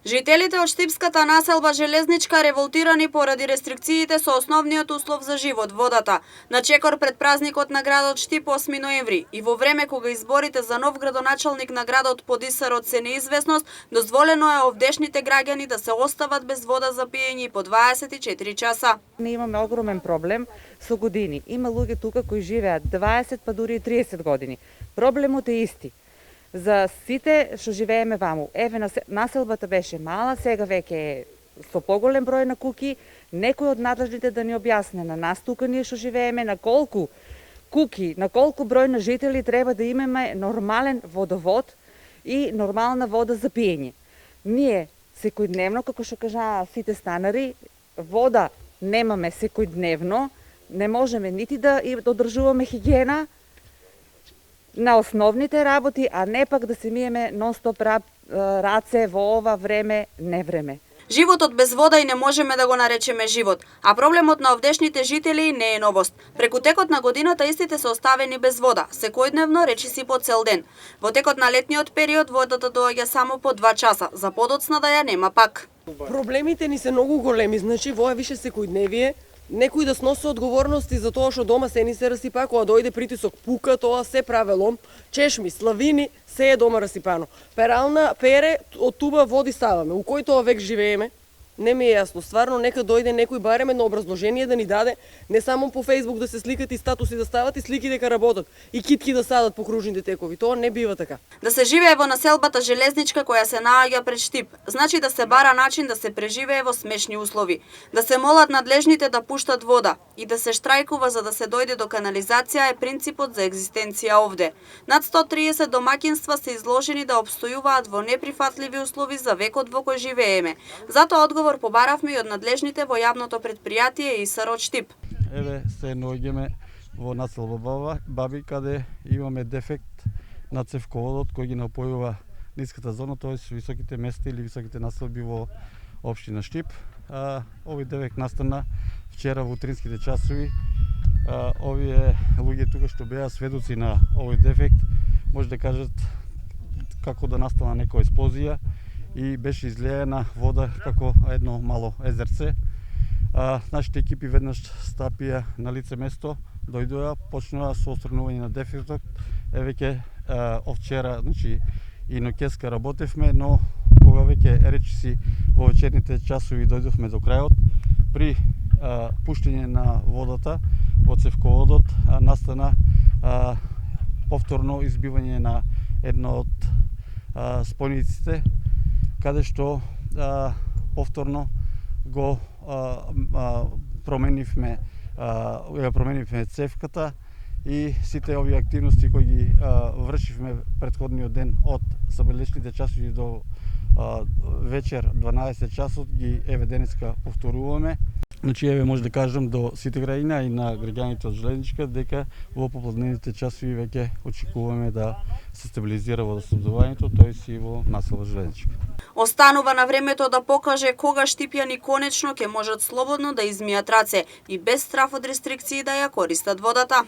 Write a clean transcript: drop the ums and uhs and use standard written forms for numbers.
Жителите од Штипската населба Железничка револтирани поради рестрикциите со основниот услов за живот, водата. На чекор пред празникот на градот Штип 8 ноември и во време кога изборите за нов градоначалник на градот подисарот се неизвестност, дозволено е овдешните граѓани да се остават без вода за пиење по 24 часа. Ние имаме огромен проблем со години. Има луѓе тука кои живеат 20 па дури и 30 години. Проблемот е исти. За сите што живееме ваму. Еве населбата беше мала, сега веќе е со поголем број на куки. Некој од надлежните да ни објасне на нас тука ние што живееме на колку куки, на колку број на жители треба да имаме нормален водовод и нормална вода за пиење. Ние секојдневно, како што кажаа сите станари, вода немаме секојдневно, не можеме нити да одржуваме хигиена на основните работи, а не пак да се миеме нон-стоп раце во ова време, не време. Животот без вода и не можеме да го наречеме живот, а проблемот на овдешните жители не е новост. Преку текот на годината истите се оставени без вода, секојдневно, речиси по цел ден. Во текот на летниот период водата доаѓа само по 2 часа, за подоцна да ја нема пак. Проблемите ни се многу големи, значи во е више секојдневие. Некој да сноси одговорности за тоа што дома се ни се расипа, кога дојде притисок, пука, тоа се прави лом, чешми, славини, се е дома расипано. Перална пере, од туба води ставаме. У кој тоа век живееме? Не ми е јасно. Стварно, нека дојде некој барем едно образложение да ни даде, не само по Facebook да се сликат и статуси да стават и слики дека работат и китки да садат по кружните текови. Тоа не бива така. Да се живее во населбата Железничка која се наоѓа пред Штип, значи да се бара начин да се преживее во смешни услови, да се молат надлежните да пуштат вода и да се штрајкува за да се дојде до канализација е принципот за екзистенција овде. Над 130 домаќинства се изложени да опстојуваат во неприфатливи услови за векот во кој живееме. Затоа одговор побаравме и од надлежните во јавното предпријатие ИСР од Штип. Еве се наоѓаме во населба Баби, каде имаме дефект на цевководот кој ги напојува ниската зона, тоа е високите места или високите населби во општина Штип. Овој дефект настана вчера во утринските часови. Овие луѓе тука што беа сведоци на овој дефект може да кажат како да настана некоја експлозија и беше излеена вода како едно мало езерце. Нашите екипи веднаш стапија на лице место, дојдоа, почнаа со отстранување на дефектот. Веќе овчера, значи и ноќеска работевме, но кога веќе речиси во вечерните часови дојдовме до крајот, при пуштење на водата во цевководот настана повторно избивање на едно од спојниците, каде што повторно го променивме цевката и сите овие активности кои ги вршивме претходниот ден од забелешните часови до вечер 12 часот ги еве денеска повторуваме. Значи еве може да кажам до сите граѓани и на граѓаните од Железничка дека во попладневните часови веќе очекуваме да се стабилизира водоснабдувањето, тоест и во населба Железничка. Останува на времето да покаже кога штипјани конечно ќе можат слободно да измијат раце и без страф од рестрикции да ја користат водата.